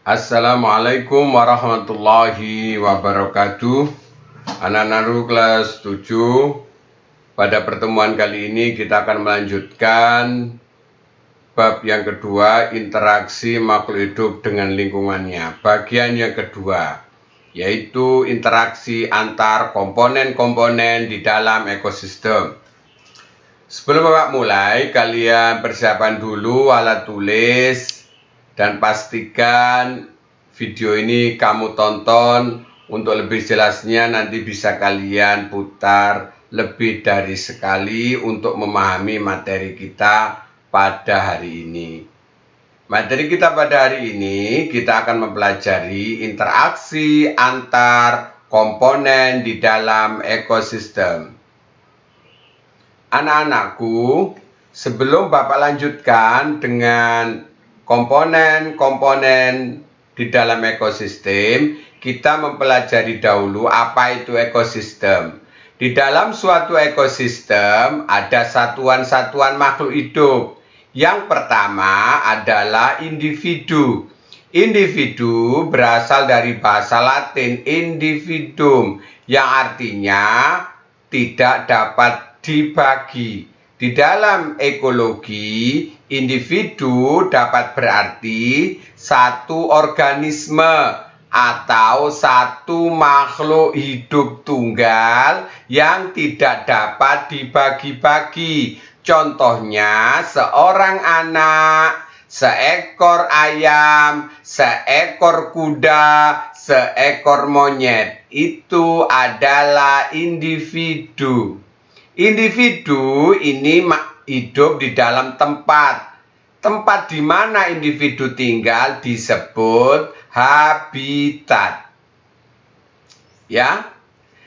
Assalamualaikum warahmatullahi wabarakatuh. Anak-anak kelas 7. Pada pertemuan kali ini kita akan melanjutkan bab yang kedua, interaksi makhluk hidup dengan lingkungannya. Bagian yang kedua, yaitu interaksi antar komponen-komponen di dalam ekosistem. Sebelum Bapak mulai, kalian persiapan dulu alat tulis dan pastikan video ini kamu tonton. Untuk lebih jelasnya nanti bisa kalian putar lebih dari sekali untuk memahami materi kita pada hari ini. Materi kita pada hari ini kita akan mempelajari interaksi antar komponen di dalam ekosistem. Anak-anakku, sebelum Bapak lanjutkan dengan komponen-komponen di dalam ekosistem, kita mempelajari dahulu apa itu ekosistem. Di dalam suatu ekosistem ada satuan-satuan makhluk hidup. Yang pertama adalah individu. Individu berasal dari bahasa Latin individuum, yang artinya tidak dapat dibagi. Di dalam ekologi, individu dapat berarti satu organisme atau satu makhluk hidup tunggal yang tidak dapat dibagi-bagi. Contohnya seorang anak, seekor ayam, seekor kuda, seekor monyet. Itu adalah individu. Individu ini hidup di dalam tempat. Tempat di mana individu tinggal disebut habitat. Ya.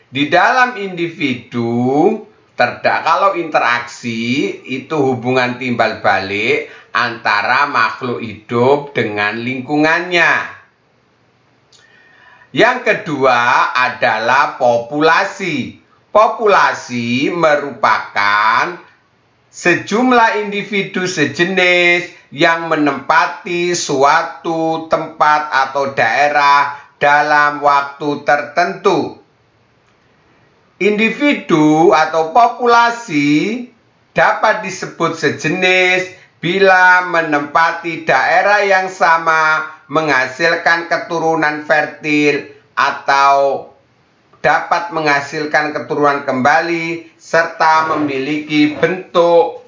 Di dalam individu kalau interaksi itu hubungan timbal balik antara makhluk hidup dengan lingkungannya. Yang kedua adalah populasi. Populasi merupakan sejumlah individu sejenis yang menempati suatu tempat atau daerah dalam waktu tertentu. Individu atau populasi dapat disebut sejenis bila menempati daerah yang sama, menghasilkan keturunan fertil atau dapat menghasilkan keturunan kembali, serta memiliki bentuk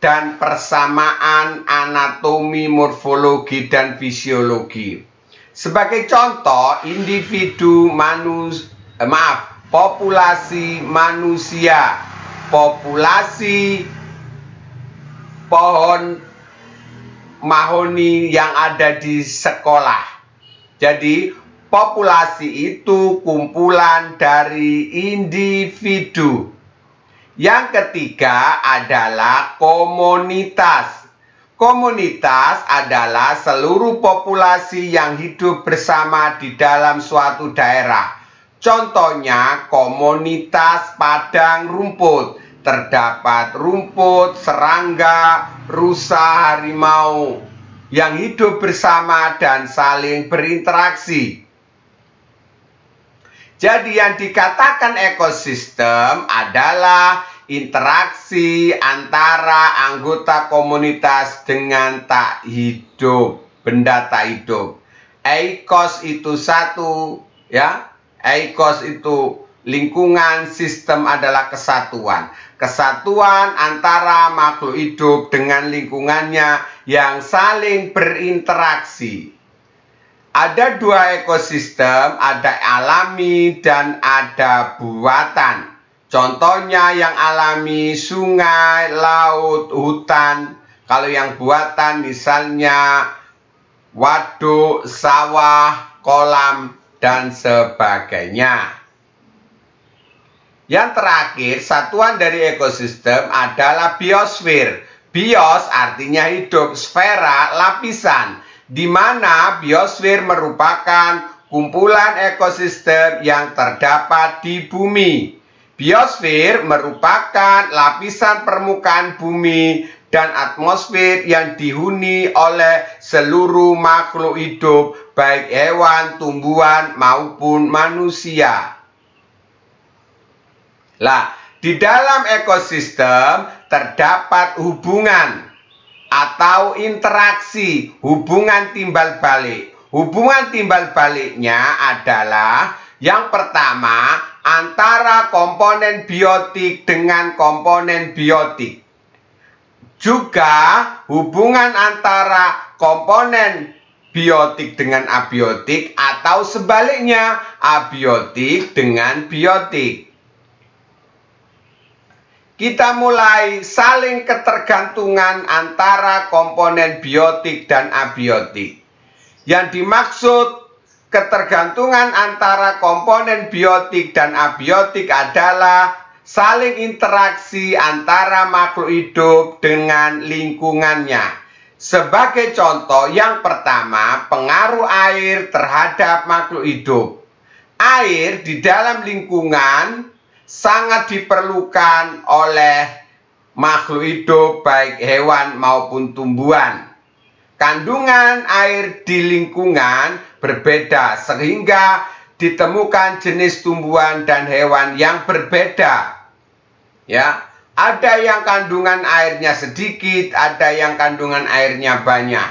dan persamaan anatomi, morfologi, dan fisiologi. Sebagai contoh, populasi manusia, populasi pohon mahoni yang ada di sekolah. Jadi populasi itu kumpulan dari individu. Yang ketiga adalah komunitas. Komunitas adalah seluruh populasi yang hidup bersama di dalam suatu daerah. Contohnya komunitas padang rumput. Terdapat rumput, serangga, rusa, harimau yang hidup bersama dan saling berinteraksi. Jadi yang dikatakan ekosistem adalah interaksi antara anggota komunitas dengan tak hidup, benda tak hidup. Eikos itu satu, ya. Eikos itu lingkungan, sistem adalah kesatuan. Kesatuan antara makhluk hidup dengan lingkungannya yang saling berinteraksi. Ada dua ekosistem, ada alami dan ada buatan. Contohnya yang alami sungai, laut, hutan. Kalau yang buatan misalnya waduk, sawah, kolam, dan sebagainya. Yang terakhir, satuan dari ekosistem adalah biosfer. Bios artinya hidup, sfera lapisan, di mana biosfer merupakan kumpulan ekosistem yang terdapat di bumi. Biosfer merupakan lapisan permukaan bumi dan atmosfer yang dihuni oleh seluruh makhluk hidup, baik hewan, tumbuhan, maupun manusia. Lah, di dalam ekosistem terdapat hubungan atau interaksi, hubungan timbal balik. Hubungan timbal baliknya adalah yang pertama antara komponen biotik dengan komponen biotik. Juga hubungan antara komponen biotik dengan abiotik atau sebaliknya abiotik dengan biotik. Kita mulai saling ketergantungan antara komponen biotik dan abiotik. Yang dimaksud ketergantungan antara komponen biotik dan abiotik adalah saling interaksi antara makhluk hidup dengan lingkungannya. Sebagai contoh, yang pertama, pengaruh air terhadap makhluk hidup. Air di dalam lingkungan sangat diperlukan oleh makhluk hidup, baik hewan maupun tumbuhan. Kandungan air di lingkungan berbeda sehingga ditemukan jenis tumbuhan dan hewan yang berbeda. Ya, ada yang kandungan airnya sedikit, ada yang kandungan airnya banyak.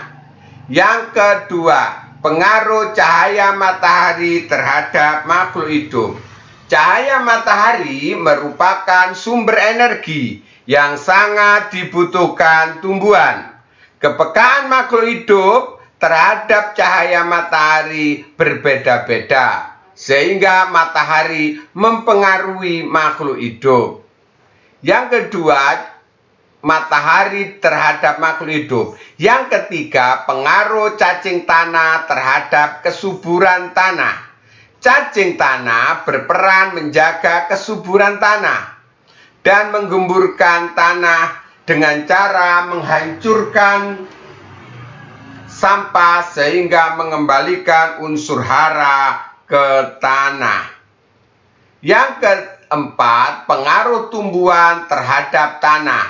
Yang kedua, pengaruh cahaya matahari terhadap makhluk hidup. Cahaya matahari merupakan sumber energi yang sangat dibutuhkan tumbuhan. Kepekaan makhluk hidup terhadap cahaya matahari berbeda-beda, sehingga matahari mempengaruhi makhluk hidup. Yang kedua, matahari terhadap makhluk hidup. Yang ketiga, pengaruh cacing tanah terhadap kesuburan tanah. Cacing tanah berperan menjaga kesuburan tanah dan menggemburkan tanah dengan cara menghancurkan sampah sehingga mengembalikan unsur hara ke tanah. Yang keempat, pengaruh tumbuhan terhadap tanah.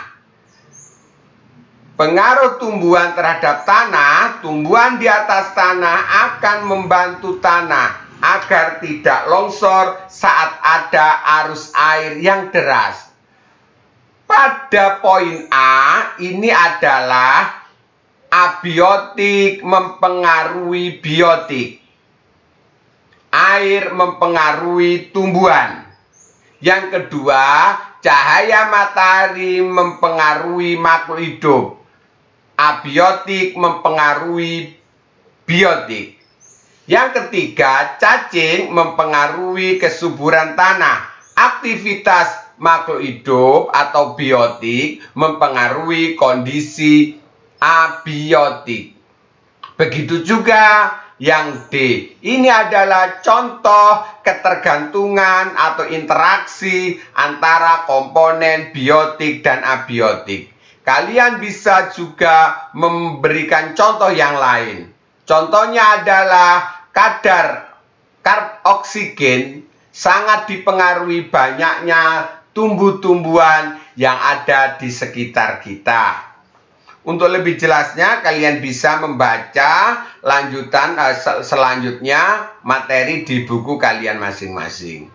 Pengaruh tumbuhan terhadap tanah, tumbuhan di atas tanah akan membantu tanah agar tidak longsor saat ada arus air yang deras. Pada poin A, ini adalah abiotik mempengaruhi biotik. Air mempengaruhi tumbuhan. Yang kedua, cahaya matahari mempengaruhi makhluk hidup. Abiotik mempengaruhi biotik. Yang ketiga, cacing mempengaruhi kesuburan tanah. Aktivitas makhluk hidup atau biotik mempengaruhi kondisi abiotik. Begitu juga yang D. Ini adalah contoh ketergantungan atau interaksi antara komponen biotik dan abiotik. Kalian bisa juga memberikan contoh yang lain. Contohnya adalah kadar oksigen sangat dipengaruhi banyaknya tumbuh-tumbuhan yang ada di sekitar kita. Untuk lebih jelasnya, kalian bisa membaca lanjutan selanjutnya materi di buku kalian masing-masing.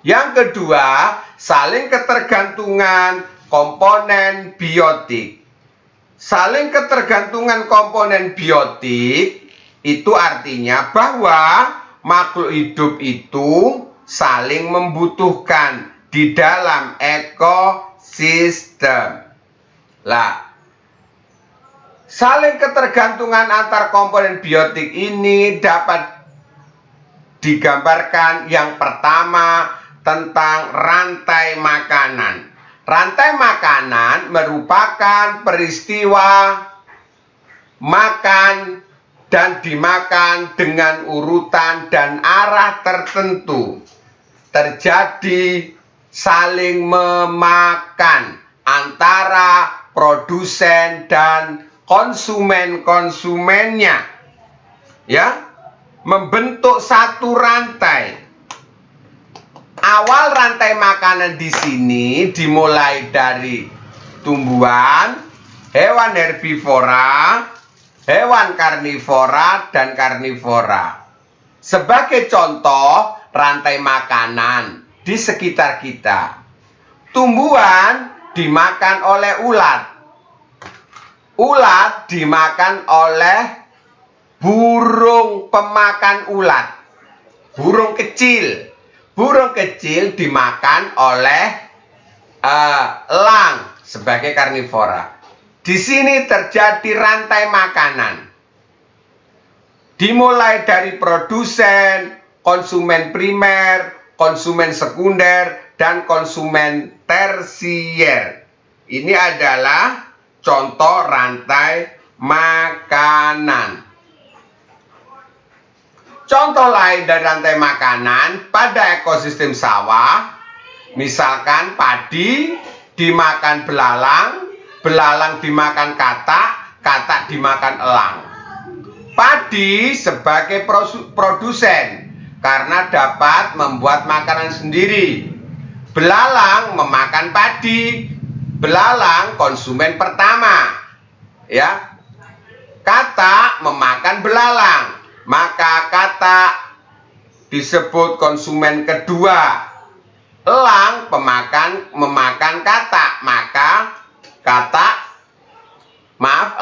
Yang kedua, saling ketergantungan komponen biotik. Saling ketergantungan komponen biotik itu artinya bahwa makhluk hidup itu saling membutuhkan di dalam ekosistem. Lah, saling ketergantungan antar komponen biotik ini dapat digambarkan yang pertama tentang rantai makanan. Rantai makanan merupakan peristiwa makan dan dimakan dengan urutan dan arah tertentu. Terjadi saling memakan antara produsen dan konsumennya, ya, membentuk satu rantai. Awal rantai makanan di sini dimulai dari tumbuhan, hewan herbivora, hewan karnivora, dan karnivora. Sebagai contoh rantai makanan di sekitar kita. Tumbuhan dimakan oleh ulat. Ulat dimakan oleh burung pemakan ulat. Burung kecil. Burung kecil dimakan oleh elang sebagai karnivora. Di sini terjadi rantai makanan. Dimulai dari produsen, konsumen primer, konsumen sekunder, dan konsumen tersier. Ini adalah contoh rantai makanan. Contoh lain dari rantai makanan pada ekosistem sawah, misalkan padi dimakan belalang, belalang dimakan katak, katak dimakan elang. Padi sebagai produsen karena dapat membuat makanan sendiri. Belalang memakan padi, belalang konsumen pertama. Ya. Katak memakan belalang, maka katak disebut konsumen kedua. Elang memakan katak, maka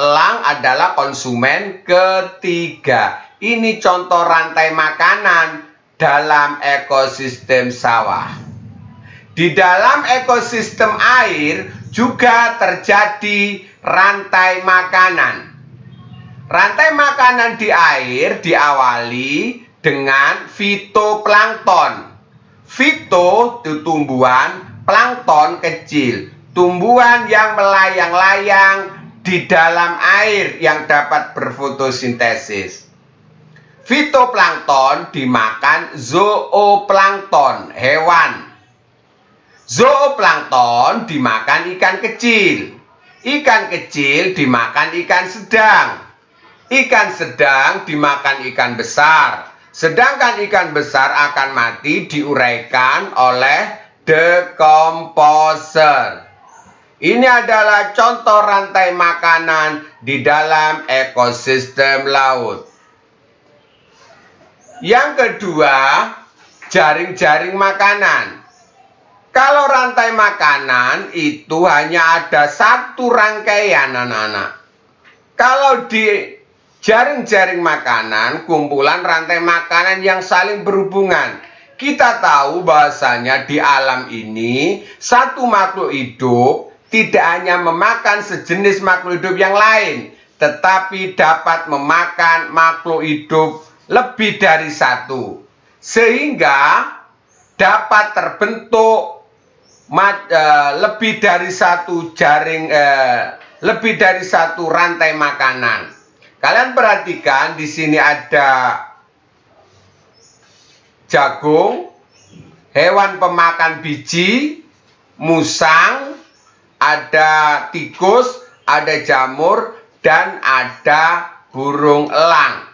elang adalah konsumen ketiga. Ini contoh rantai makanan dalam ekosistem sawah. Di dalam ekosistem air juga terjadi rantai makanan. Rantai makanan di air diawali dengan fitoplankton. Fito itu tumbuhan, plankton kecil, tumbuhan yang melayang-layang di dalam air yang dapat berfotosintesis. Fitoplankton dimakan zooplankton, hewan. Zooplankton dimakan ikan kecil. Ikan kecil dimakan ikan sedang. Ikan sedang dimakan ikan besar. Sedangkan ikan besar akan mati diuraikan oleh dekomposer. Ini adalah contoh rantai makanan di dalam ekosistem laut. Yang kedua, jaring-jaring makanan. Kalau rantai makanan itu hanya ada satu rangkaian, anak-anak. Kalau di jaring-jaring makanan, kumpulan rantai makanan yang saling berhubungan. Kita tahu bahwasanya di alam ini, satu makhluk hidup tidak hanya memakan sejenis makhluk hidup yang lain, tetapi dapat memakan makhluk hidup lebih dari satu. Sehingga dapat terbentuk lebih dari satu jaring, lebih dari satu rantai makanan. Kalian perhatikan di sini ada jagung, hewan pemakan biji, musang, ada tikus, ada jamur, dan ada burung elang.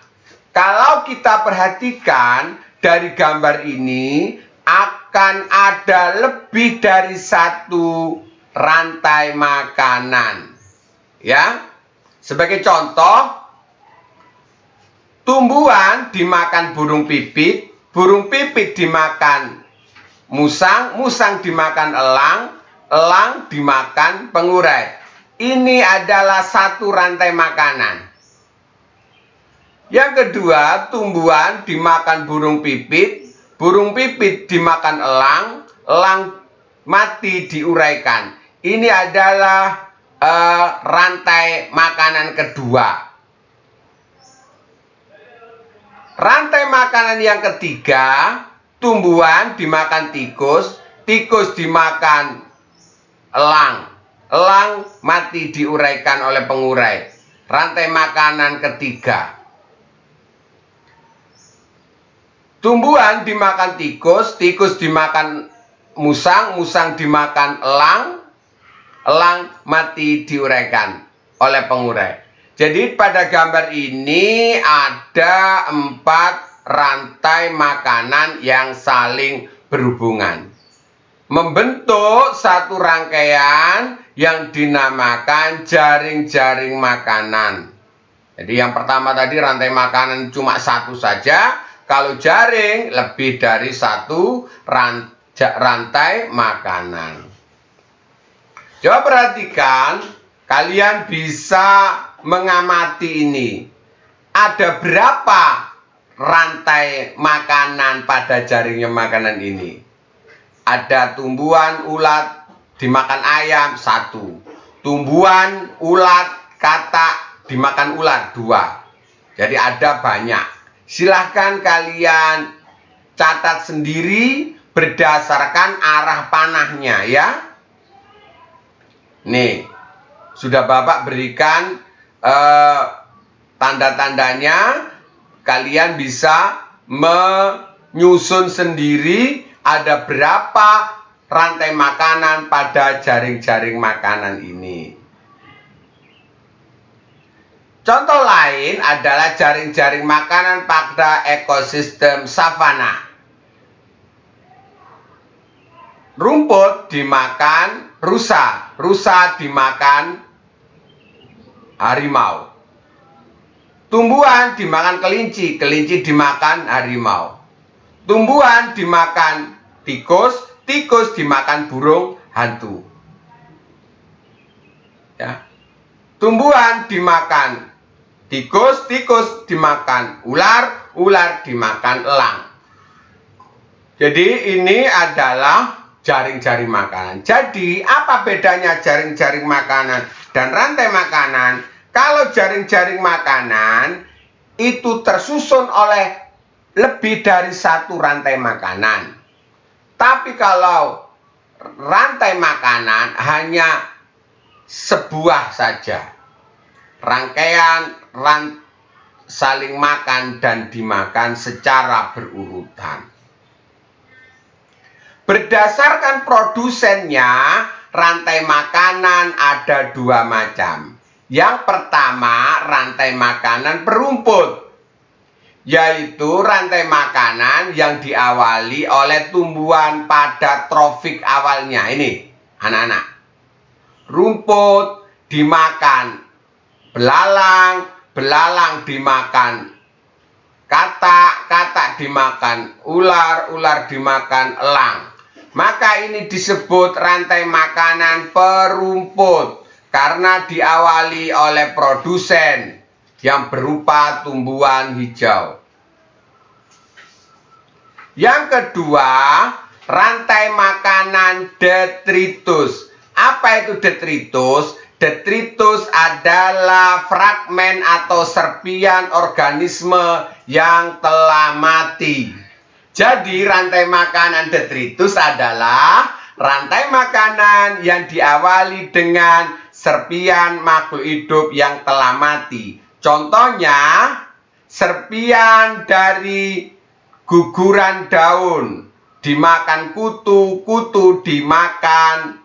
Kalau kita perhatikan dari gambar ini akan ada lebih dari satu rantai makanan. Ya. Sebagai contoh, tumbuhan dimakan burung pipit dimakan musang, musang dimakan elang, elang dimakan pengurai. Ini adalah satu rantai makanan. Yang kedua, tumbuhan dimakan burung pipit dimakan elang, elang mati diuraikan. Ini adalah rantai makanan kedua. Rantai makanan yang ketiga, tumbuhan dimakan tikus, tikus dimakan elang, elang mati diuraikan oleh pengurai. Rantai makanan ketiga. Tumbuhan dimakan tikus, tikus dimakan musang, musang dimakan elang, elang mati diuraikan oleh pengurai. Jadi pada gambar ini ada 4 rantai makanan yang saling berhubungan. Membentuk satu rangkaian yang dinamakan jaring-jaring makanan. Jadi yang pertama tadi rantai makanan cuma satu saja, kalau jaring lebih dari satu rantai makanan. Coba perhatikan, kalian bisa mengamati ini. Ada berapa rantai makanan pada jaringnya makanan ini? Ada tumbuhan ulat dimakan ayam, 1. Tumbuhan ulat katak dimakan ular, 2. Jadi ada banyak. Silahkan kalian catat sendiri berdasarkan arah panahnya ya. Nih, sudah Bapak berikan tanda-tandanya. Kalian bisa menyusun sendiri ada berapa rantai makanan pada jaring-jaring makanan ini. Contoh lain adalah jaring-jaring makanan pada ekosistem savana. Rumput dimakan rusa, rusa dimakan harimau. Tumbuhan dimakan kelinci, kelinci dimakan harimau. Tumbuhan dimakan tikus, tikus dimakan burung hantu. Ya. Tumbuhan dimakan tikus, tikus dimakan ular, ular dimakan elang. Jadi ini adalah jaring-jaring makanan. Jadi apa bedanya jaring-jaring makanan dan rantai makanan? Kalau jaring-jaring makanan itu tersusun oleh lebih dari satu rantai makanan. Tapi kalau rantai makanan hanya sebuah saja. Rangkaian saling makan dan dimakan secara berurutan. Berdasarkan produsennya, rantai makanan ada 2 macam. Yang pertama, rantai makanan perumput, yaitu rantai makanan yang diawali oleh tumbuhan pada trofik awalnya. Ini, anak-anak. Rumput dimakan belalang, belalang dimakan katak, katak dimakan ular, ular dimakan elang. Maka ini disebut rantai makanan perumput karena diawali oleh produsen yang berupa tumbuhan hijau. Yang kedua, rantai makanan detritus. Apa itu detritus? Detritus adalah fragmen atau serpian organisme yang telah mati. Jadi rantai makanan detritus adalah rantai makanan yang diawali dengan serpian makhluk hidup yang telah mati. Contohnya, serpian dari guguran daun dimakan kutu, kutu dimakan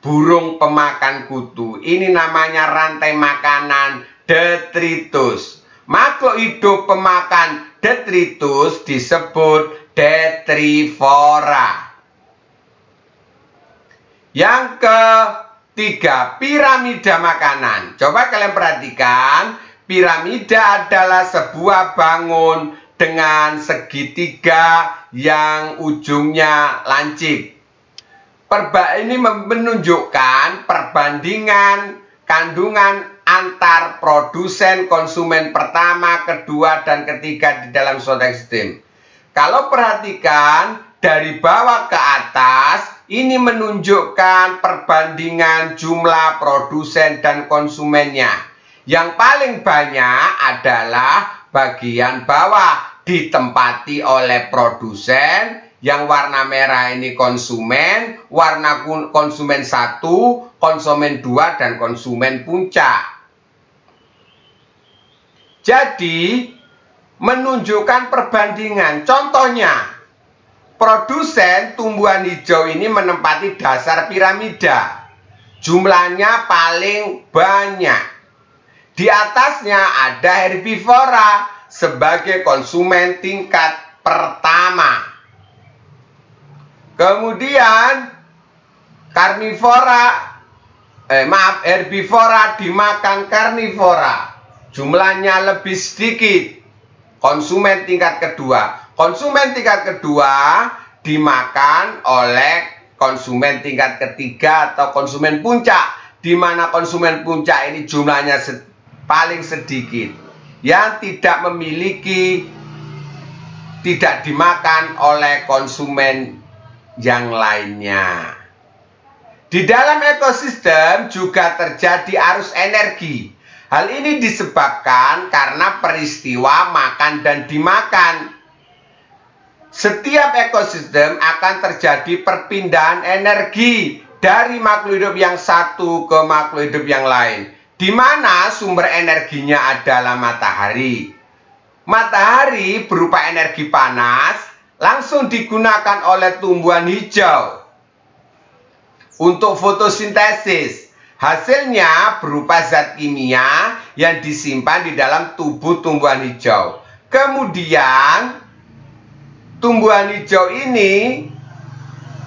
burung pemakan kutu. Ini namanya rantai makanan detritus. Makhluk hidup pemakan detritus disebut detrivora. Yang ketiga, piramida makanan. Coba kalian perhatikan, piramida adalah sebuah bangun dengan segitiga yang ujungnya lancip. Ini menunjukkan perbandingan kandungan antar produsen konsumen pertama, kedua, dan ketiga di dalam suatu ekosistem. Kalau perhatikan dari bawah ke atas, ini menunjukkan perbandingan jumlah produsen dan konsumennya. Yang paling banyak adalah bagian bawah, ditempati oleh produsen. Yang warna merah ini konsumen, warna konsumen 1, konsumen 2, dan konsumen puncak. Jadi, menunjukkan perbandingan. Contohnya, produsen tumbuhan hijau ini menempati dasar piramida. Jumlahnya paling banyak. Di atasnya ada herbivora sebagai konsumen tingkat pertama. Kemudian karnivora herbivora dimakan karnivora. Jumlahnya lebih sedikit. Konsumen tingkat kedua. Konsumen tingkat kedua dimakan oleh konsumen tingkat ketiga atau konsumen puncak, di mana konsumen puncak ini jumlahnya paling sedikit, yang tidak dimakan oleh konsumen yang lainnya. Di dalam ekosistem juga terjadi arus energi. Hal ini disebabkan karena peristiwa makan dan dimakan. Setiap ekosistem akan terjadi perpindahan energi dari makhluk hidup yang satu ke makhluk hidup yang lain, di mana sumber energinya adalah matahari. Matahari berupa energi panas langsung digunakan oleh tumbuhan hijau untuk fotosintesis. Hasilnya berupa zat kimia yang disimpan di dalam tubuh tumbuhan hijau. Kemudian tumbuhan hijau ini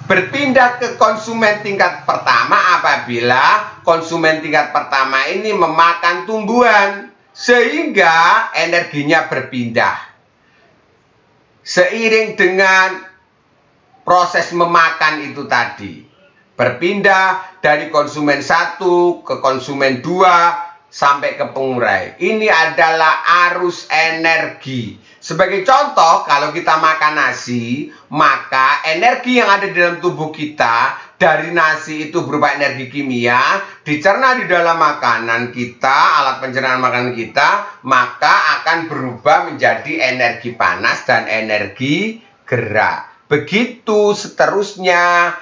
berpindah ke konsumen tingkat pertama apabila konsumen tingkat pertama ini memakan tumbuhan, sehingga energinya berpindah. Seiring dengan proses memakan itu tadi, berpindah dari konsumen 1 ke konsumen 2 sampai ke pengurai. Ini adalah arus energi. Sebagai contoh, kalau kita makan nasi, maka energi yang ada di dalam tubuh kita dari nasi itu berupa energi kimia, dicerna di dalam makanan kita, alat pencernaan makanan kita, maka akan berubah menjadi energi panas dan energi gerak. Begitu seterusnya,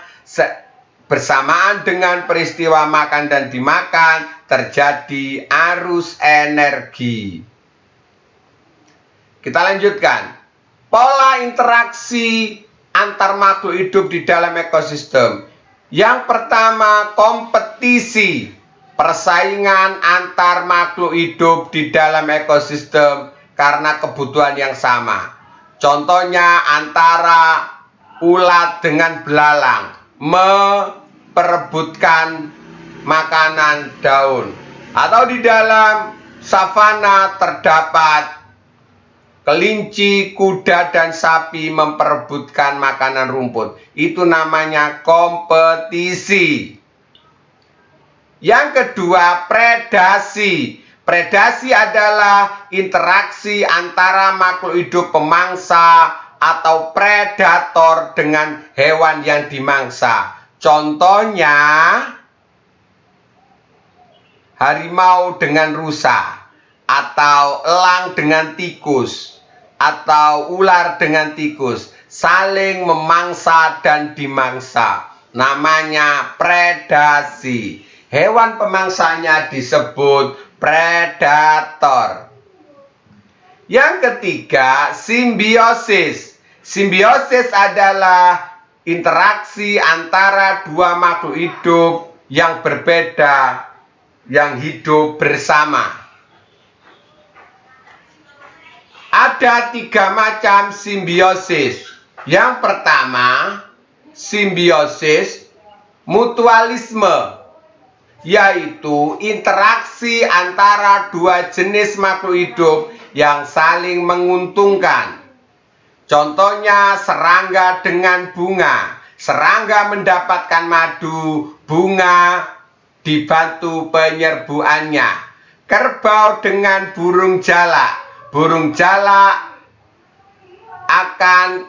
bersamaan dengan peristiwa makan dan dimakan, terjadi arus energi. Kita lanjutkan. Pola interaksi antar makhluk hidup di dalam ekosistem. Yang pertama, kompetisi. Persaingan antar makhluk hidup di dalam ekosistem karena kebutuhan yang sama. Contohnya antara ulat dengan belalang memperebutkan makanan daun, atau di dalam savana terdapat kelinci, kuda, dan sapi memperebutkan makanan rumput. Itu namanya kompetisi. Yang kedua, predasi. Predasi adalah interaksi antara makhluk hidup pemangsa atau predator dengan hewan yang dimangsa. Contohnya harimau dengan rusa, atau elang dengan tikus, atau ular dengan tikus, saling memangsa dan dimangsa. Namanya predasi. Hewan pemangsanya disebut predator. Yang ketiga, simbiosis. Simbiosis adalah interaksi antara dua makhluk hidup yang berbeda yang hidup bersama. Ada 3 macam simbiosis. Yang pertama, simbiosis mutualisme, yaitu interaksi antara dua jenis makhluk hidup yang saling menguntungkan. Contohnya serangga dengan bunga. Serangga mendapatkan madu, bunga dibantu penyerbuannya. Kerbau dengan burung jalak. Burung jalak akan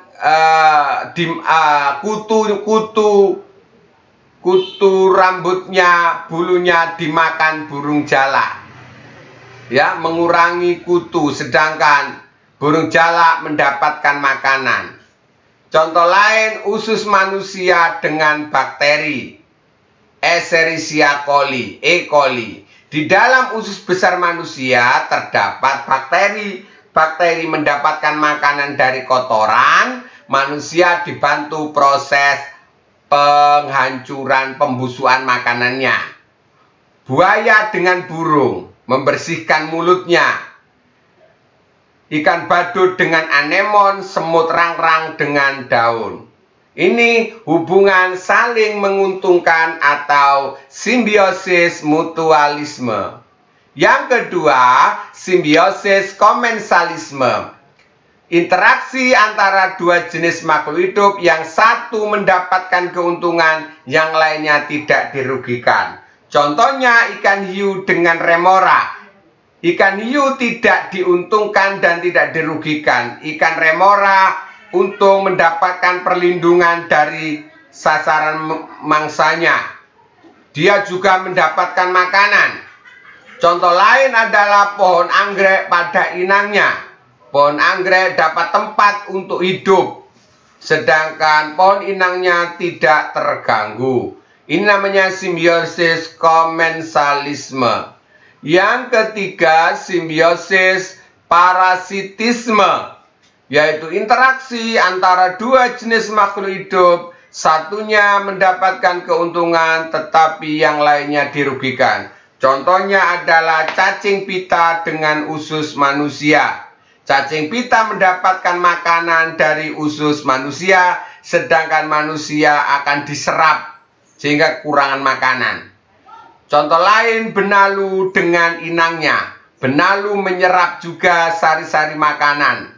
kutu rambutnya, bulunya dimakan burung jalak, ya, mengurangi kutu, sedangkan burung jalak mendapatkan makanan. Contoh lain, usus manusia dengan bakteri Escherichia coli, E. coli. Di dalam usus besar manusia terdapat bakteri. Bakteri mendapatkan makanan dari kotoran, manusia dibantu proses penghancuran pembusukan makanannya. Buaya dengan burung membersihkan mulutnya. Ikan badut dengan anemon, semut rangrang dengan daun. Ini hubungan saling menguntungkan atau simbiosis mutualisme. Yang kedua, simbiosis komensalisme. Interaksi antara dua jenis makhluk hidup, yang satu mendapatkan keuntungan, yang lainnya tidak dirugikan. Contohnya ikan hiu dengan remora. Ikan hiu tidak diuntungkan dan tidak dirugikan. Ikan remora untuk mendapatkan perlindungan dari sasaran mangsanya. Dia juga mendapatkan makanan. Contoh lain adalah pohon anggrek pada inangnya. Pohon anggrek dapat tempat untuk hidup, sedangkan pohon inangnya tidak terganggu. Ini namanya simbiosis komensalisme. Yang ketiga, simbiosis parasitisme, yaitu interaksi antara dua jenis makhluk hidup, satunya mendapatkan keuntungan tetapi yang lainnya dirugikan. Contohnya adalah cacing pita dengan usus manusia. Cacing pita mendapatkan makanan dari usus manusia, sedangkan manusia akan diserap sehingga kekurangan makanan. Contoh lain, benalu dengan inangnya. Benalu menyerap juga sari-sari makanan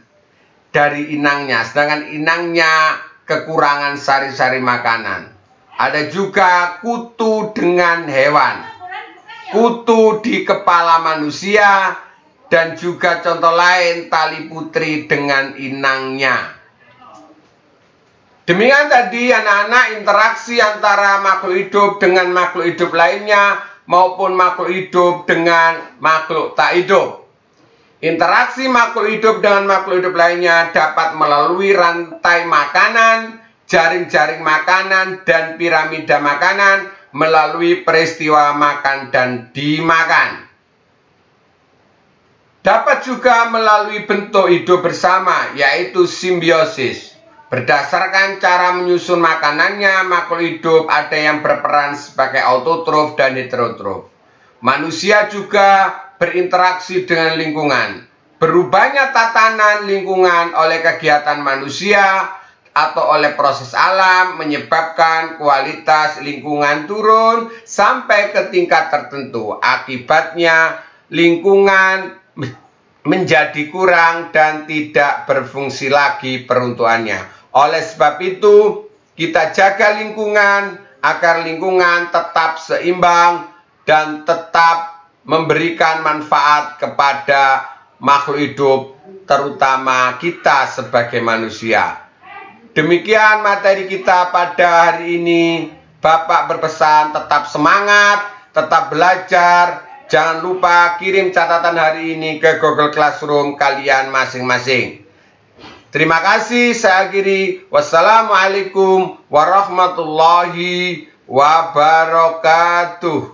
dari inangnya, sedangkan inangnya kekurangan sari-sari makanan. Ada juga kutu dengan hewan. Kutu di kepala manusia, dan juga contoh lain tali putri dengan inangnya. Demikian tadi anak-anak, interaksi antara makhluk hidup dengan makhluk hidup lainnya maupun makhluk hidup dengan makhluk tak hidup. Interaksi makhluk hidup dengan makhluk hidup lainnya dapat melalui rantai makanan, jaring-jaring makanan, dan piramida makanan, melalui peristiwa makan dan dimakan. Dapat juga melalui bentuk hidup bersama, yaitu simbiosis. Berdasarkan cara menyusun makanannya, makhluk hidup ada yang berperan sebagai autotrof dan heterotrof. Manusia juga berinteraksi dengan lingkungan. Berubahnya tatanan lingkungan oleh kegiatan manusia atau oleh proses alam menyebabkan kualitas lingkungan turun sampai ke tingkat tertentu. Akibatnya lingkungan menjadi kurang dan tidak berfungsi lagi peruntukannya. Oleh sebab itu, kita jaga lingkungan agar lingkungan tetap seimbang dan tetap memberikan manfaat kepada makhluk hidup, terutama kita sebagai manusia. Demikian materi kita pada hari ini. Bapak berpesan tetap semangat, tetap belajar. Jangan lupa kirim catatan hari ini ke Google Classroom kalian masing-masing. Terima kasih, saya akhiri. Wassalamualaikum warahmatullahi wabarakatuh.